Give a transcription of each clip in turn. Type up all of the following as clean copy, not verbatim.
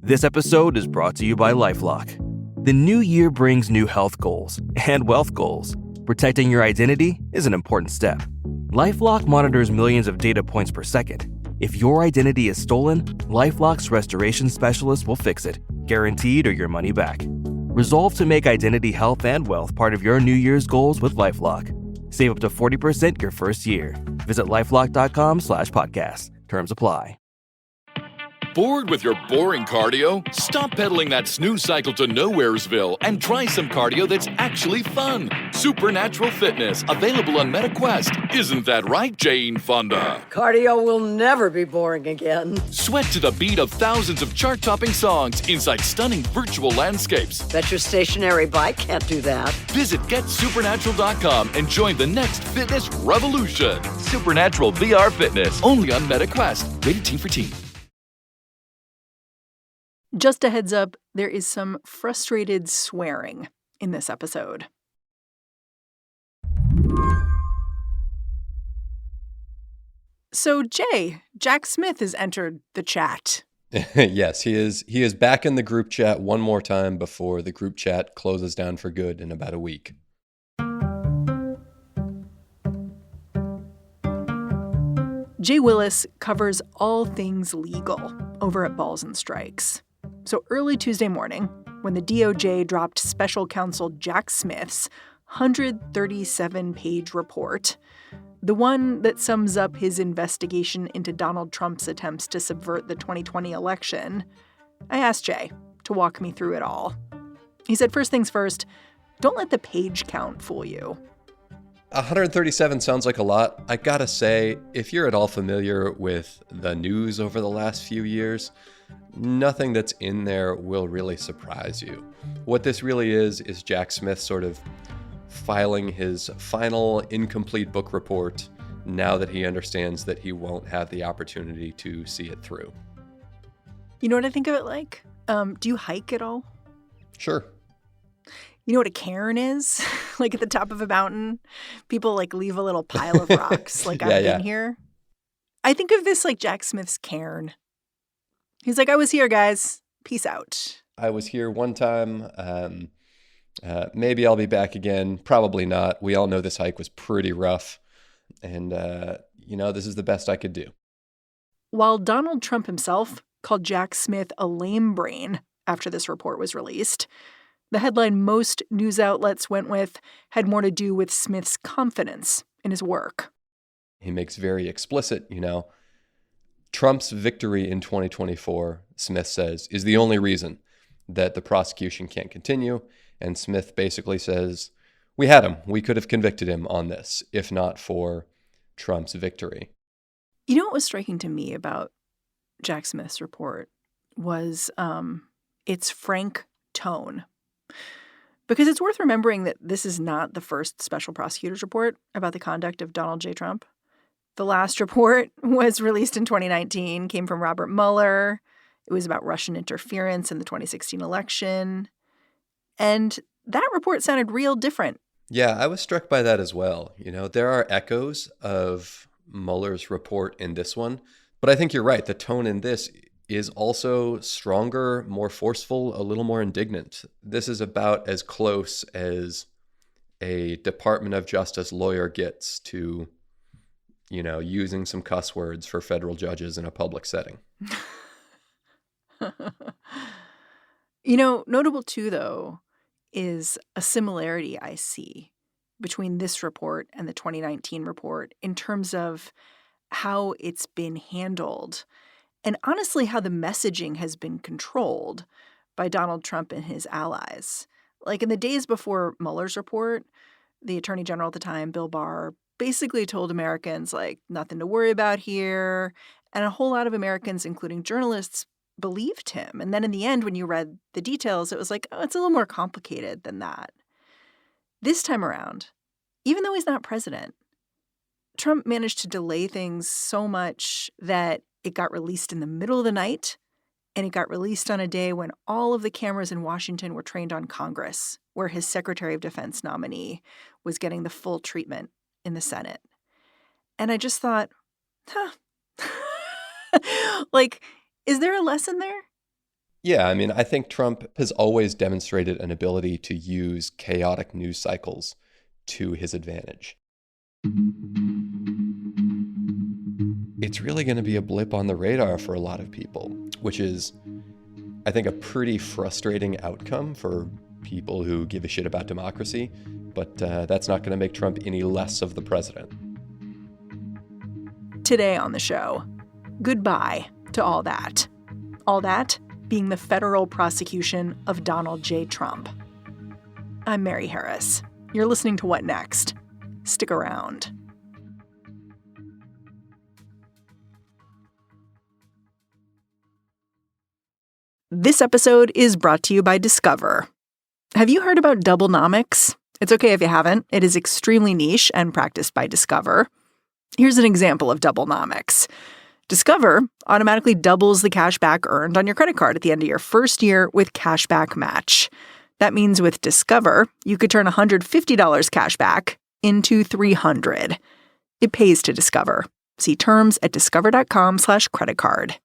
This episode is brought to you by LifeLock. The new year brings new health goals and wealth goals. Protecting your identity is an important step. LifeLock monitors millions of data points per second. If your identity is stolen, LifeLock's restoration specialist will fix it, guaranteed or your money back. Resolve to make identity health and wealth part of your New Year's goals with LifeLock. Save up to 40% your first year. Visit LifeLock.com/podcast. Terms apply. Bored with your boring cardio? Stop pedaling that snooze cycle to Nowheresville and try some cardio that's actually fun. Supernatural Fitness, available on MetaQuest. Isn't that right, Jane Fonda? Cardio will never be boring again. Sweat to the beat of thousands of chart-topping songs inside stunning virtual landscapes. Bet your stationary bike can't do that. Visit GetSupernatural.com and join the next fitness revolution. Supernatural VR Fitness, only on MetaQuest. Rated Teen for Teen. Just a heads up, there is some frustrated swearing in this episode. So, Jack Smith has entered the chat. Yes, he is back in the group chat one more time before the group chat closes down for good in about a week. Jay Willis covers all things legal over at Balls and Strikes. So early Tuesday morning, when the DOJ dropped special counsel Jack Smith's 137-page report, the one that sums up his investigation into Donald Trump's attempts to subvert the 2020 election, I asked Jay to walk me through it all. He said, first things first, don't let the page count fool you. 137 sounds like a lot. I gotta say, if you're at all familiar with the news over the last few years, nothing that's in there will really surprise you. What this really is Jack Smith sort of filing his final incomplete book report now that he understands that he won't have the opportunity to see it through. You know what I think of it like? Do you hike at all? Sure. You know what a cairn is? Like at the top of a mountain, people like leave a little pile of rocks. Like I've been here. I think of this like Jack Smith's cairn. He's like, I was here, guys. Peace out. I was here one time. Maybe I'll be back again. Probably not. We all know this hike was pretty rough. And, this is the best I could do. While Donald Trump himself called Jack Smith a lame brain after this report was released, the headline most news outlets went with had more to do with Smith's confidence in his work. He makes very explicit, Trump's victory in 2024, Smith says, is the only reason that the prosecution can't continue. And Smith basically says, we had him. We could have convicted him on this, if not for Trump's victory. You know what was striking to me about Jack Smith's report was its frank tone. Because it's worth remembering that this is not the first special prosecutor's report about the conduct of Donald J. Trump. The last report was released in 2019, came from Robert Mueller. It was about Russian interference in the 2016 election. And that report sounded real different. Yeah, I was struck by that as well. There are echoes of Mueller's report in this one. But I think you're right. The tone in this is also stronger, more forceful, a little more indignant. This is about as close as a Department of Justice lawyer gets to using some cuss words for federal judges in a public setting. Notable too, though, is a similarity I see between this report and the 2019 report in terms of how it's been handled and honestly how the messaging has been controlled by Donald Trump and his allies. Like in the days before Mueller's report, the Attorney General at the time, Bill Barr, basically told Americans, like, nothing to worry about here. And a whole lot of Americans, including journalists, believed him. And then in the end, when you read the details, it was like, oh, it's a little more complicated than that. This time around, even though he's not president, Trump managed to delay things so much that it got released in the middle of the night, and it got released on a day when all of the cameras in Washington were trained on Congress, where his Secretary of Defense nominee was getting the full treatment in the Senate. And I just thought, like, is there a lesson there? Yeah, I mean, I think Trump has always demonstrated an ability to use chaotic news cycles to his advantage. It's really going to be a blip on the radar for a lot of people, which is, I think, a pretty frustrating outcome for people who give a shit about democracy, but that's not going to make Trump any less of the president. Today on the show, goodbye to all that. All that being the federal prosecution of Donald J. Trump. I'm Mary Harris. You're listening to What Next? Stick around. This episode is brought to you by Discover. Have you heard about doublenomics? It's okay if you haven't. It is extremely niche and practiced by Discover. Here's an example of doublenomics. Discover automatically doubles the cash back earned on your credit card at the end of your first year with Cashback Match. That means with Discover, you could turn $150 cash back into $300. It pays to Discover. See terms at discover.com/creditcard.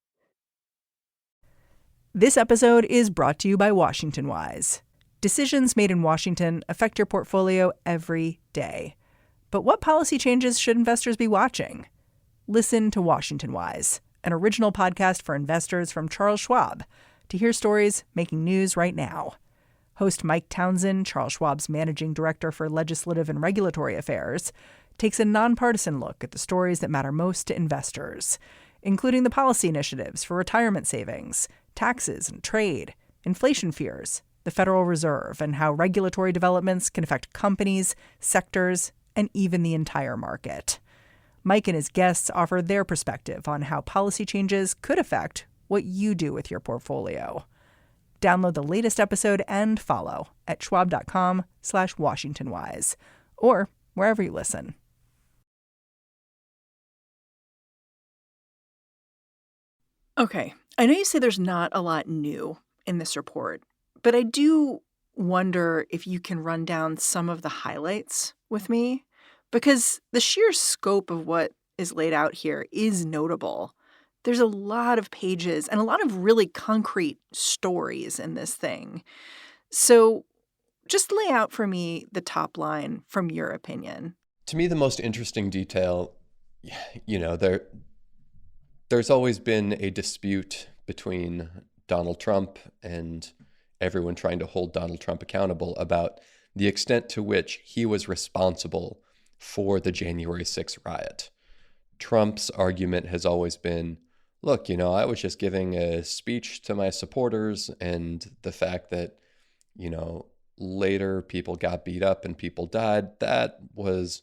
This episode is brought to you by Washington Wise. Decisions made in Washington affect your portfolio every day. But what policy changes should investors be watching? Listen to Washington Wise, an original podcast for investors from Charles Schwab, to hear stories making news right now. Host Mike Townsend, Charles Schwab's managing director for legislative and regulatory affairs, takes a nonpartisan look at the stories that matter most to investors, including the policy initiatives for retirement savings, taxes and trade, inflation fears, the Federal Reserve, and how regulatory developments can affect companies, sectors, and even the entire market. Mike and his guests offer their perspective on how policy changes could affect what you do with your portfolio. Download the latest episode and follow at schwab.com/WashingtonWise or wherever you listen. Okay, I know you say there's not a lot new in this report, but I do wonder if you can run down some of the highlights with me, because the sheer scope of what is laid out here is notable. There's a lot of pages and a lot of really concrete stories in this thing. So just lay out for me the top line from your opinion. To me, the most interesting detail, there's always been a dispute between Donald Trump and everyone trying to hold Donald Trump accountable about the extent to which he was responsible for the January 6th riot. Trump's argument has always been, look, I was just giving a speech to my supporters, and the fact that, later people got beat up and people died, that was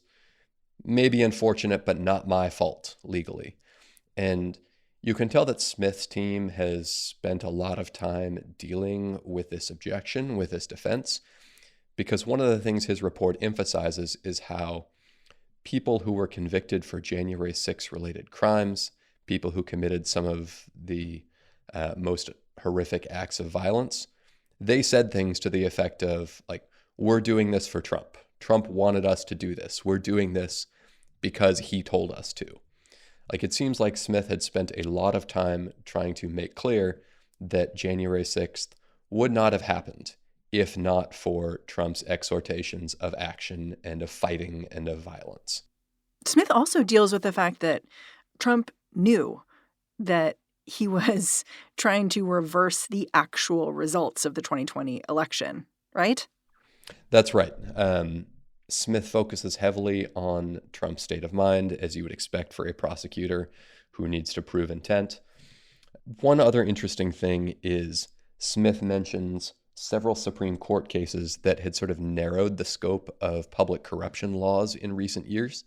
maybe unfortunate, but not my fault legally. And you can tell that Smith's team has spent a lot of time dealing with this objection, with this defense, because one of the things his report emphasizes is how people who were convicted for January 6th related crimes, people who committed some of the most horrific acts of violence, they said things to the effect of, like, we're doing this for Trump. Trump wanted us to do this. We're doing this because he told us to. Like, it seems like Smith had spent a lot of time trying to make clear that January 6th would not have happened if not for Trump's exhortations of action and of fighting and of violence. Smith also deals with the fact that Trump knew that he was trying to reverse the actual results of the 2020 election, right? That's right. Smith focuses heavily on Trump's state of mind, as you would expect for a prosecutor who needs to prove intent. One other interesting thing is Smith mentions several Supreme Court cases that had sort of narrowed the scope of public corruption laws in recent years.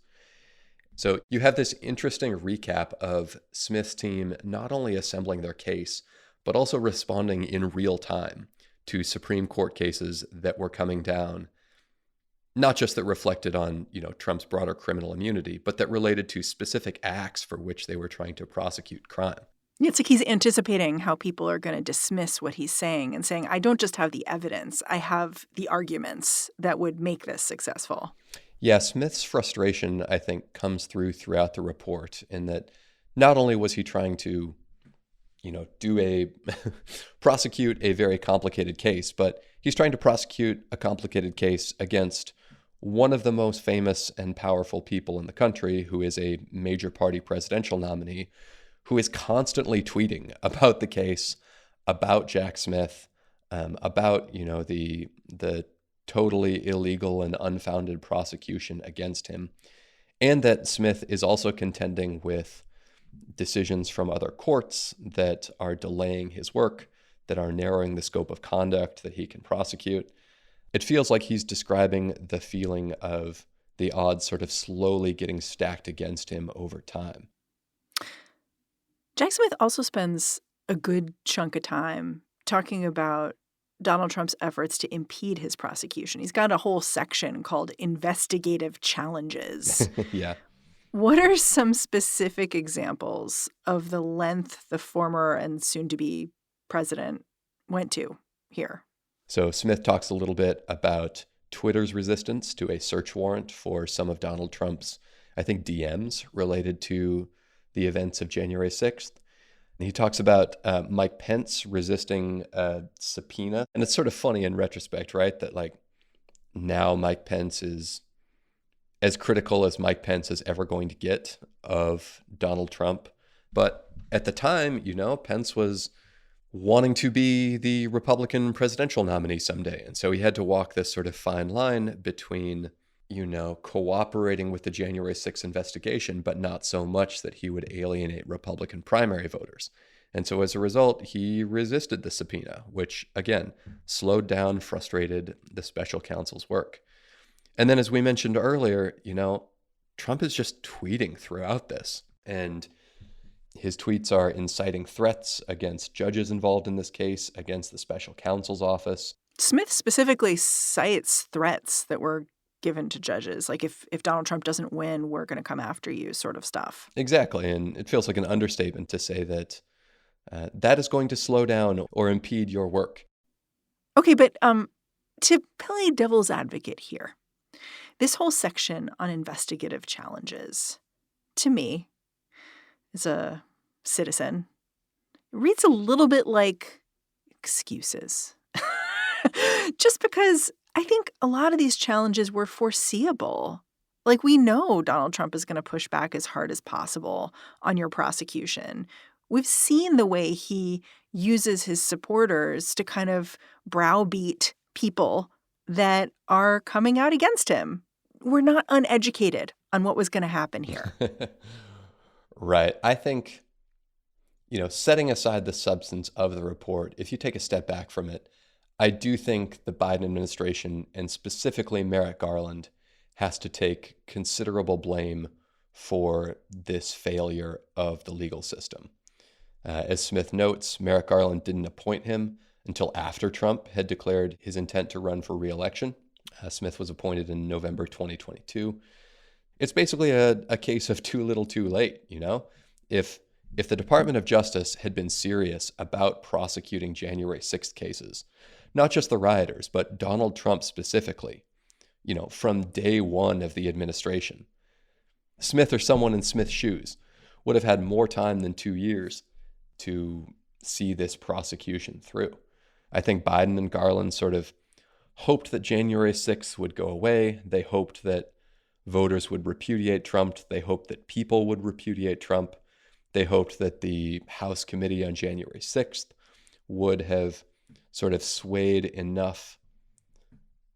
So you have this interesting recap of Smith's team not only assembling their case, but also responding in real time to Supreme Court cases that were coming down, not just that reflected on, Trump's broader criminal immunity, but that related to specific acts for which they were trying to prosecute crime. It's like he's anticipating how people are going to dismiss what he's saying and saying, I don't just have the evidence, I have the arguments that would make this successful. Yeah, Smith's frustration, I think, comes throughout the report in that not only was he trying to do a prosecute a very complicated case, but he's trying to prosecute a complicated case against one of the most famous and powerful people in the country, who is a major party presidential nominee, who is constantly tweeting about the case, about Jack Smith, about, the totally illegal and unfounded prosecution against him, and that Smith is also contending with decisions from other courts that are delaying his work, that are narrowing the scope of conduct that he can prosecute. It feels like he's describing the feeling of the odds sort of slowly getting stacked against him over time. Jack Smith also spends a good chunk of time talking about Donald Trump's efforts to impede his prosecution. He's got a whole section called investigative challenges. Yeah. What are some specific examples of the length the former and soon-to-be president went to here? So Smith talks a little bit about Twitter's resistance to a search warrant for some of Donald Trump's, I think, DMs related to the events of January 6th. He talks about Mike Pence resisting a subpoena. And it's sort of funny in retrospect, right? That now Mike Pence is as critical as Mike Pence is ever going to get of Donald Trump. But at the time, Pence was wanting to be the Republican presidential nominee someday. And so he had to walk this sort of fine line between, cooperating with the January 6th investigation, but not so much that he would alienate Republican primary voters. And so as a result, he resisted the subpoena, which, again, slowed down, frustrated the special counsel's work. And then, as we mentioned earlier, Trump is just tweeting throughout this. And his tweets are inciting threats against judges involved in this case, against the special counsel's office. Smith specifically cites threats that were given to judges, like if Donald Trump doesn't win, we're going to come after you, sort of stuff. Exactly. And it feels like an understatement to say that that is going to slow down or impede your work. Okay, but to play devil's advocate here, this whole section on investigative challenges, to me, as a citizen, reads a little bit like excuses. Just because I think a lot of these challenges were foreseeable. Like, we know Donald Trump is going to push back as hard as possible on your prosecution. We've seen the way he uses his supporters to kind of browbeat people that are coming out against him. We're not uneducated on what was going to happen here. Right. I think, setting aside the substance of the report, if you take a step back from it, I do think the Biden administration, and specifically Merrick Garland, has to take considerable blame for this failure of the legal system. As Smith notes, Merrick Garland didn't appoint him until after Trump had declared his intent to run for re-election. Smith was appointed in November 2022. It's basically a case of too little too late, If the Department of Justice had been serious about prosecuting January 6th cases, not just the rioters, but Donald Trump specifically, from day one of the administration, Smith or someone in Smith's shoes would have had more time than 2 years to see this prosecution through. I think Biden and Garland sort of hoped that January 6th would go away. They hoped that voters would repudiate Trump. They hoped that people would repudiate Trump. They hoped that the House Committee on January 6th would have sort of swayed enough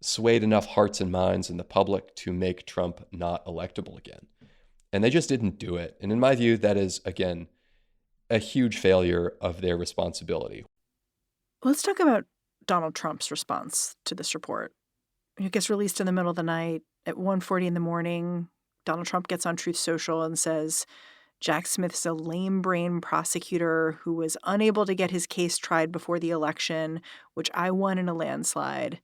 hearts and minds in the public to make Trump not electable again. And they just didn't do it. And in my view, that is, again, a huge failure of their responsibility. Let's talk about Donald Trump's response to this report. It gets released in the middle of the night. At 1:40 in the morning, Donald Trump gets on Truth Social and says, Jack Smith's a lame-brain prosecutor who was unable to get his case tried before the election, which I won in a landslide.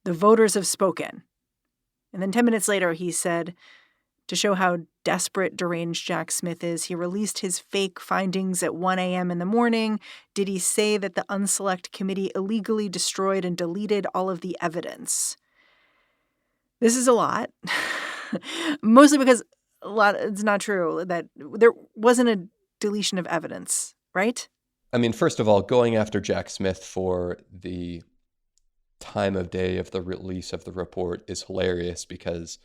The voters have spoken. And then 10 minutes later, he said, to show how desperate, deranged Jack Smith is, he released his fake findings at 1 a.m. in the morning. Did he say that the Unselect Committee illegally destroyed and deleted all of the evidence? This is a lot, mostly because it's not true that there wasn't a deletion of evidence, right? I mean, first of all, going after Jack Smith for the time of day of the release of the report is hilarious because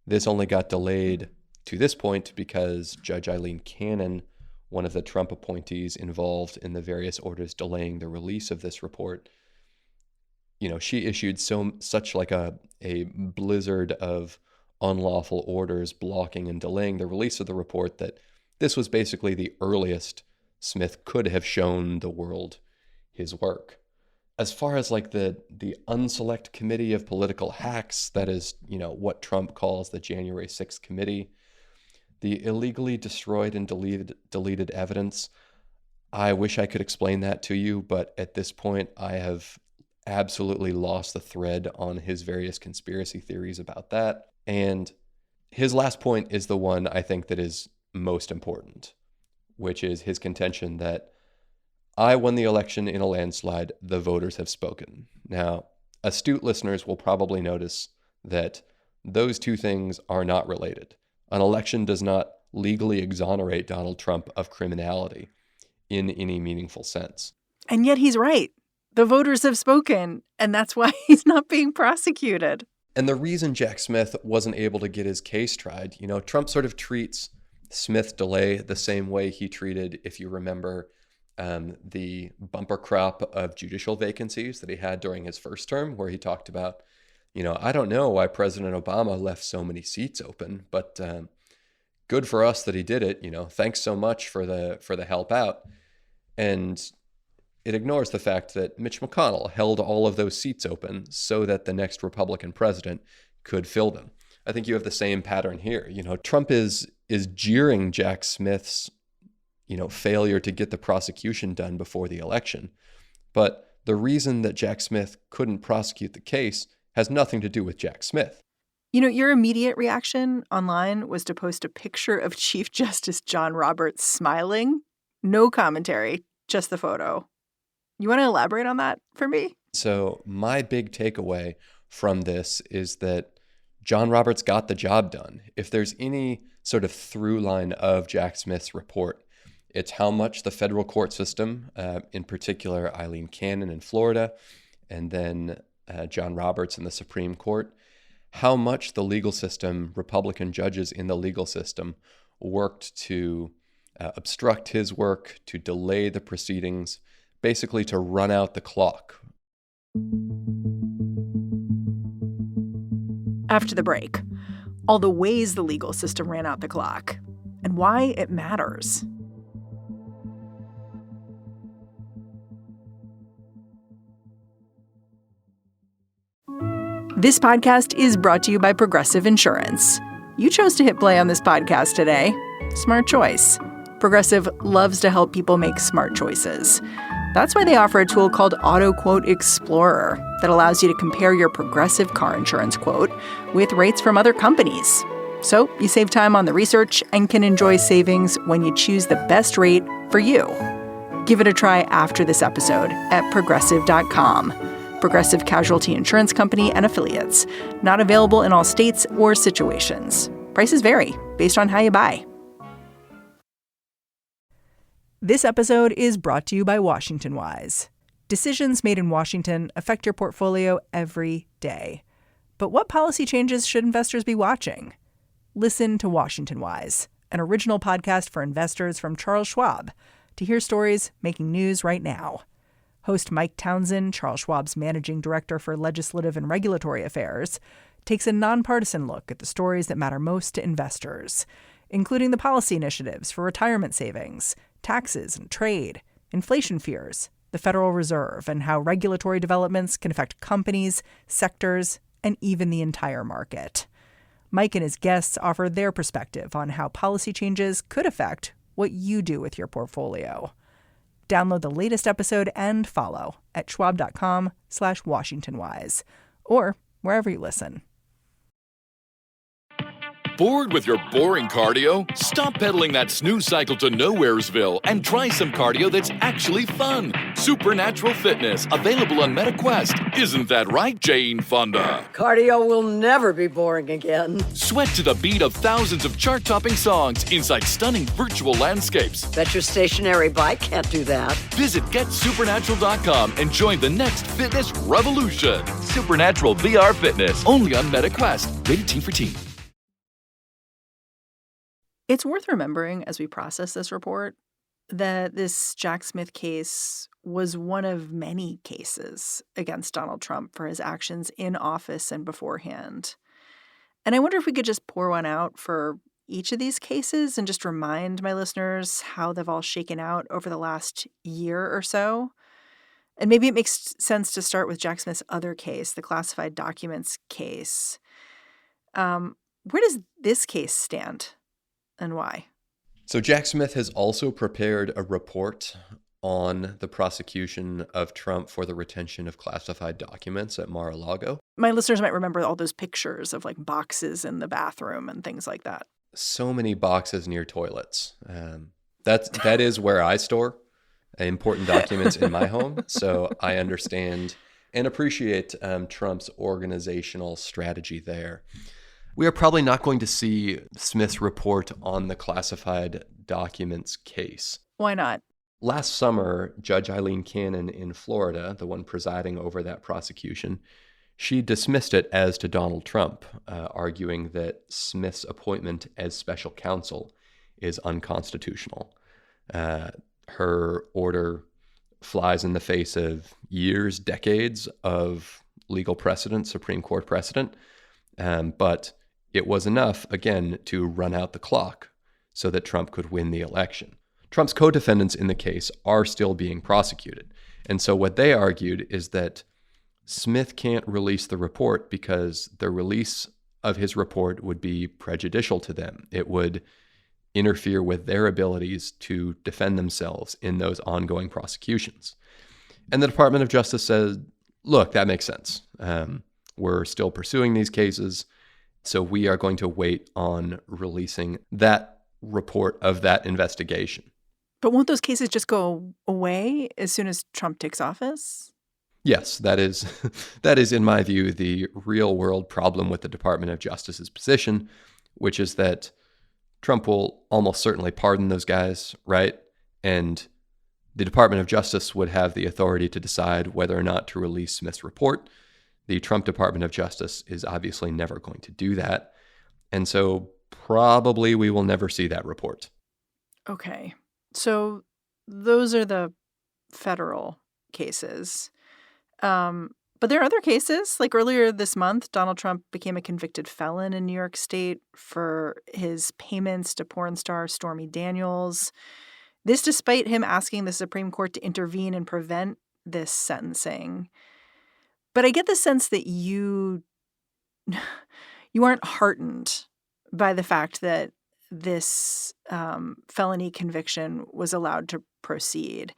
this only got delayed to this point because Judge Eileen Cannon, one of the Trump appointees involved in the various orders delaying the release of this report, she issued such like a blizzard of unlawful orders blocking and delaying the release of the report that this was basically the earliest Smith could have shown the world his work. As far as like the unselect committee of political hacks, that is, what Trump calls the January 6th committee, the illegally destroyed and deleted evidence, I wish I could explain that to you, but at this point I have absolutely lost the thread on his various conspiracy theories about that. And his last point is the one I think that is most important, which is his contention that I won the election in a landslide, the voters have spoken. Now, astute listeners will probably notice that those two things are not related. An election does not legally exonerate Donald Trump of criminality in any meaningful sense. And yet he's right. The voters have spoken, and that's why he's not being prosecuted. And the reason Jack Smith wasn't able to get his case tried, Trump sort of treats Smith's delay the same way he treated, if you remember, the bumper crop of judicial vacancies that he had during his first term, where he talked about, I don't know why President Obama left so many seats open, but good for us that he did it. Thanks so much for the help out. And it ignores the fact that Mitch McConnell held all of those seats open so that the next Republican president could fill them. I think you have the same pattern here. Trump is jeering Jack Smith's failure to get the prosecution done before the election. But the reason that Jack Smith couldn't prosecute the case has nothing to do with Jack Smith. Your immediate reaction online was to post a picture of Chief Justice John Roberts smiling. No commentary, just the photo. You want to elaborate on that for me? So my big takeaway from this is that John Roberts got the job done. If there's any sort of through line of Jack Smith's report, it's how much the federal court system, in particular Eileen Cannon in Florida, and then John Roberts in the Supreme Court, how much the legal system, Republican judges in the legal system, worked to obstruct his work, to delay the proceedings, basically to run out the clock. After the break, all the ways the legal system ran out the clock and why it matters. This podcast is brought to you by Progressive Insurance. You chose to hit play on this podcast today. Smart choice. Progressive loves to help people make smart choices. That's why they offer a tool called Auto Quote Explorer that allows you to compare your Progressive car insurance quote with rates from other companies. So you save time on the research and can enjoy savings when you choose the best rate for you. Give it a try after this episode at Progressive.com. Progressive Casualty Insurance Company and Affiliates. Not available in all states or situations. Prices vary based on how you buy. This episode is brought to you by Washington Wise. Decisions made in Washington affect your portfolio every day. But what policy changes should investors be watching? Listen to Washington Wise, an original podcast for investors from Charles Schwab, to hear stories making news right now. Host Mike Townsend, Charles Schwab's managing director for legislative and regulatory affairs, takes a nonpartisan look at the stories that matter most to investors, including the policy initiatives for retirement savings, taxes and trade, inflation fears, the Federal Reserve, and how regulatory developments can affect companies, sectors, and even the entire market. Mike and his guests offer their perspective on how policy changes could affect what you do with your portfolio. Download the latest episode and follow at schwab.com/WashingtonWise or wherever you listen. Bored with your boring cardio? Stop pedaling that snooze cycle to Nowheresville and try some cardio that's actually fun. Supernatural fitness, available on MetaQuest. Isn't that right, Jane Fonda? Cardio will never be boring again. Sweat to the beat of thousands of chart-topping songs inside stunning virtual landscapes. Bet your stationary bike can't do that. Visit GetSupernatural.com and join the next fitness revolution. Supernatural VR Fitness, only on MetaQuest. Rated Teen for Teen. It's worth remembering as we process this report that this Jack Smith case was one of many cases against Donald Trump for his actions in office and beforehand. And I wonder if we could just pour one out for each of these cases and just remind my listeners how they've all shaken out over the last year or so. And maybe it makes sense to start with Jack Smith's other case, the classified documents case. Where does this case stand? And why? So Jack Smith has also prepared a report on the prosecution of Trump for the retention of classified documents at Mar-a-Lago. My listeners might remember all those pictures of like boxes in the bathroom and things like that. So many boxes near toilets. That is where I store important documents in my home. So I understand and appreciate Trump's organizational strategy there. We are probably not going to see Smith's report on the classified documents case. Why not? Last summer, Judge Eileen Cannon in Florida, the one presiding over that prosecution, she dismissed it as to Donald Trump, arguing that Smith's appointment as special counsel is unconstitutional. Her order flies in the face of years, decades of legal precedent, Supreme Court precedent, but it was enough, again, to run out the clock so that Trump could win the election. Trump's co-defendants in the case are still being prosecuted. And so what they argued is that Smith can't release the report because the release of his report would be prejudicial to them. It would interfere with their abilities to defend themselves in those ongoing prosecutions. And the Department of Justice said, look, that makes sense. We're still pursuing these cases, so we are going to wait on releasing that report of that investigation. But won't those cases just go away as soon as Trump takes office? Yes, that is, in my view, the real world problem with the Department of Justice's position, which is that Trump will almost certainly pardon those guys, right? And the Department of Justice would have the authority to decide whether or not to release Smith's report. The Trump Department of Justice is obviously never going to do that. And so probably we will never see that report. Okay. So those are the federal cases. But there are other cases. Like earlier this month, Donald Trump became a convicted felon in New York State for his payments to porn star Stormy Daniels. This despite him asking the Supreme Court to intervene and prevent this sentencing. But I get the sense that you aren't heartened by the fact that this felony conviction was allowed to proceed.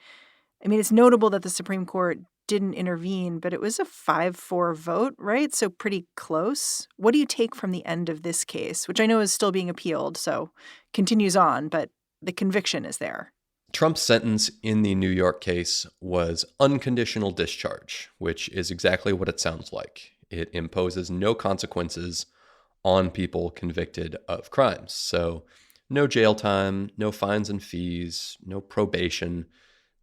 I mean, it's notable that the Supreme Court didn't intervene, but it was a 5-4 vote, right? So pretty close. What do you take from the end of this case, which I know is still being appealed, so continues on, but the conviction is there? Trump's sentence in the New York case was unconditional discharge, which is exactly what it sounds like. It imposes no consequences on people convicted of crimes. So no jail time, no fines and fees, no probation,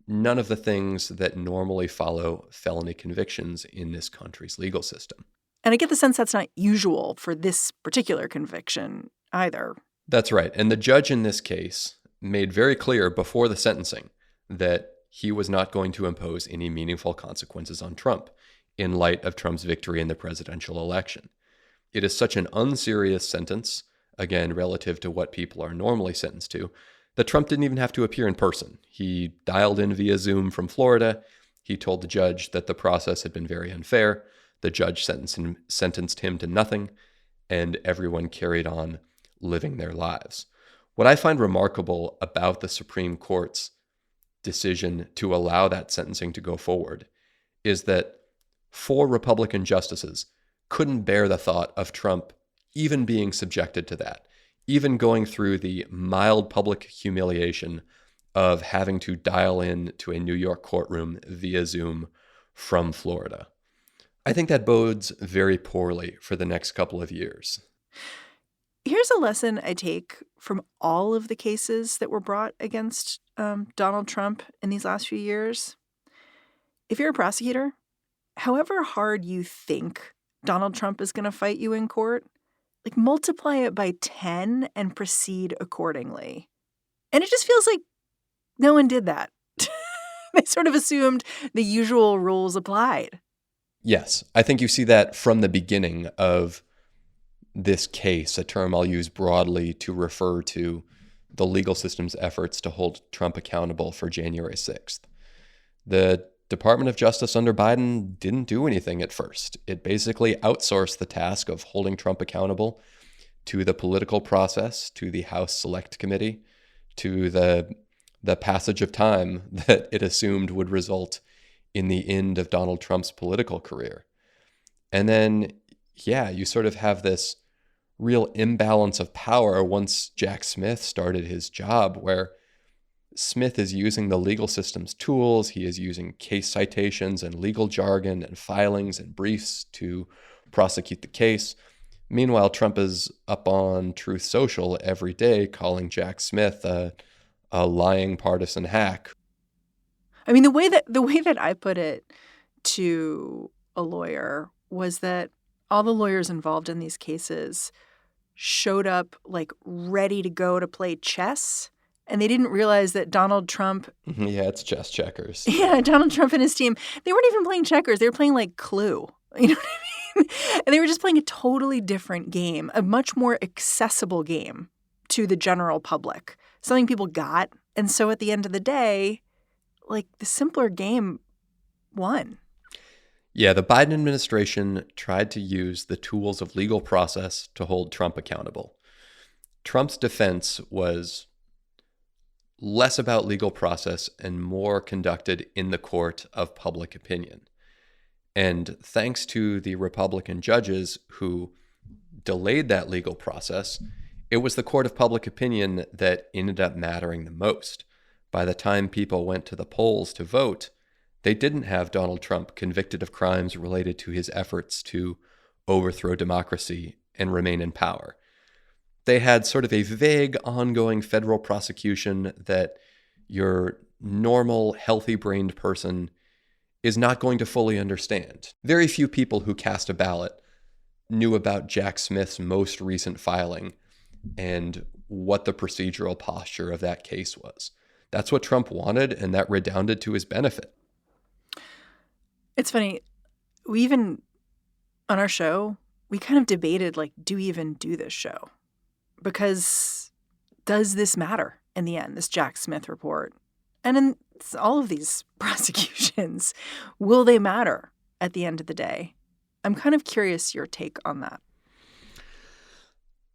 none of the things that normally follow felony convictions in this country's legal system. And I get the sense that's not usual for this particular conviction either. That's right. And the judge in this case made very clear before the sentencing that he was not going to impose any meaningful consequences on Trump in light of Trump's victory in the presidential election. It is such an unserious sentence, again, relative to what people are normally sentenced to, that Trump didn't even have to appear in person. He dialed in via Zoom from Florida. He told the judge that the process had been very unfair. The judge sentenced him to nothing, and everyone carried on living their lives. What I find remarkable about the Supreme Court's decision to allow that sentencing to go forward is that 4 Republican justices couldn't bear the thought of Trump even being subjected to that, even going through the mild public humiliation of having to dial in to a New York courtroom via Zoom from Florida. I think that bodes very poorly for the next couple of years. Here's a lesson I take from all of the cases that were brought against Donald Trump in these last few years. If you're a prosecutor, however hard you think Donald Trump is going to fight you in court, like multiply it by 10 and proceed accordingly. And it just feels like no one did that. They sort of assumed the usual rules applied. Yes, I think you see that from the beginning of this case, a term I'll use broadly to refer to the legal system's efforts to hold Trump accountable for January 6th. The Department of Justice under Biden didn't do anything at first. It basically outsourced the task of holding Trump accountable to the political process, to the House Select Committee, to the passage of time that it assumed would result in the end of Donald Trump's political career. And then, you sort of have this real imbalance of power once Jack Smith started his job, where Smith is using the legal system's tools. He is using case citations and legal jargon and filings and briefs to prosecute the case. Meanwhile, Trump is up on Truth Social every day calling Jack Smith a lying partisan hack. I mean, the way that I put it to a lawyer was that all the lawyers involved in these cases showed up like ready to go to play chess, and they didn't realize that Donald Trump... Yeah, it's chess checkers. Yeah, Donald Trump and his team, they weren't even playing checkers. They were playing like Clue. You know what I mean? And they were just playing a totally different game, a much more accessible game to the general public, something people got. And so at the end of the day, like the simpler game won. Yeah, the Biden administration tried to use the tools of legal process to hold Trump accountable. Trump's defense was less about legal process and more conducted in the court of public opinion. And thanks to the Republican judges who delayed that legal process, it was the court of public opinion that ended up mattering the most. By the time people went to the polls to vote, they didn't have Donald Trump convicted of crimes related to his efforts to overthrow democracy and remain in power. They had sort of a vague, ongoing federal prosecution that your normal, healthy-brained person is not going to fully understand. Very few people who cast a ballot knew about Jack Smith's most recent filing and what the procedural posture of that case was. That's what Trump wanted, and that redounded to his benefit. It's funny. We even, on our show, we kind of debated, like, do we even do this show? Because does this matter in the end, this Jack Smith report? And in all of these prosecutions, will they matter at the end of the day? I'm kind of curious your take on that.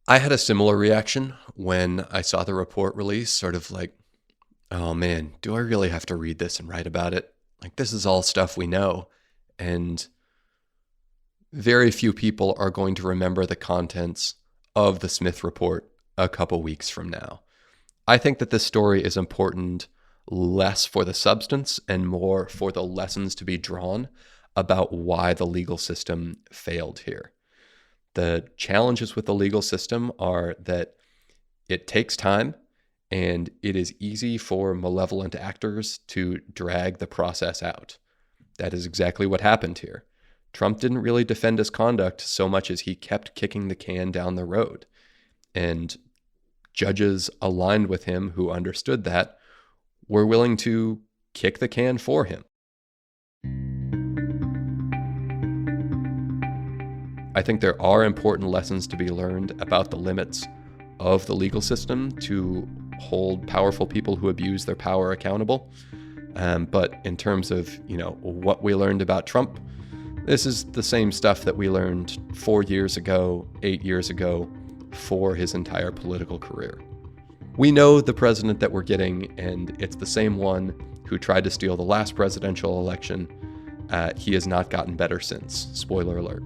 I had a similar reaction when I saw the report release, sort of like, oh man, do I really have to read this and write about it? Like, this is all stuff we know. And very few people are going to remember the contents of the Smith report a couple weeks from now. I think that this story is important less for the substance and more for the lessons to be drawn about why the legal system failed here. The challenges with the legal system are that it takes time and it is easy for malevolent actors to drag the process out. That is exactly what happened here. Trump didn't really defend his conduct so much as he kept kicking the can down the road. And judges aligned with him who understood that were willing to kick the can for him. I think there are important lessons to be learned about the limits of the legal system to hold powerful people who abuse their power accountable. But in terms of, what we learned about Trump, this is the same stuff that we learned 4 years ago, 8 years ago, for his entire political career. We know the president that we're getting, and it's the same one who tried to steal the last presidential election. He has not gotten better since. Spoiler alert.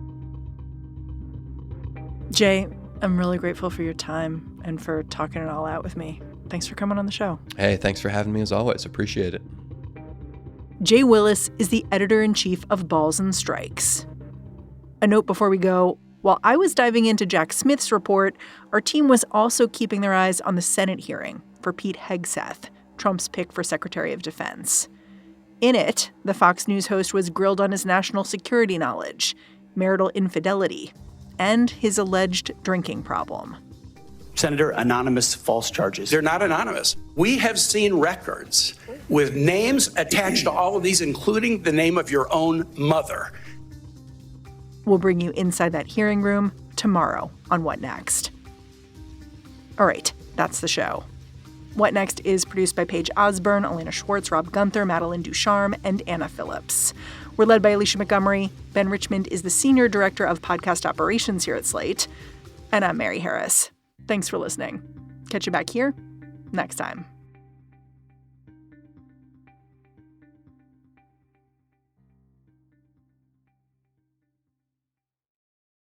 Jay, I'm really grateful for your time and for talking it all out with me. Thanks for coming on the show. Hey, thanks for having me as always. Appreciate it. Jay Willis is the editor-in-chief of Balls and Strikes. A note before we go, while I was diving into Jack Smith's report, our team was also keeping their eyes on the Senate hearing for Pete Hegseth, Trump's pick for Secretary of Defense. In it, the Fox News host was grilled on his national security knowledge, marital infidelity, and his alleged drinking problem. Senator, anonymous false charges. They're not anonymous. We have seen records with names attached to all of these, including the name of your own mother. We'll bring you inside that hearing room tomorrow on What Next. All right, that's the show. What Next is produced by Paige Osburn, Elena Schwartz, Rob Gunther, Madeline Ducharme, and Anna Phillips. We're led by Alicia Montgomery. Ben Richmond is the Senior Director of Podcast Operations here at Slate. And I'm Mary Harris. Thanks for listening. Catch you back here next time.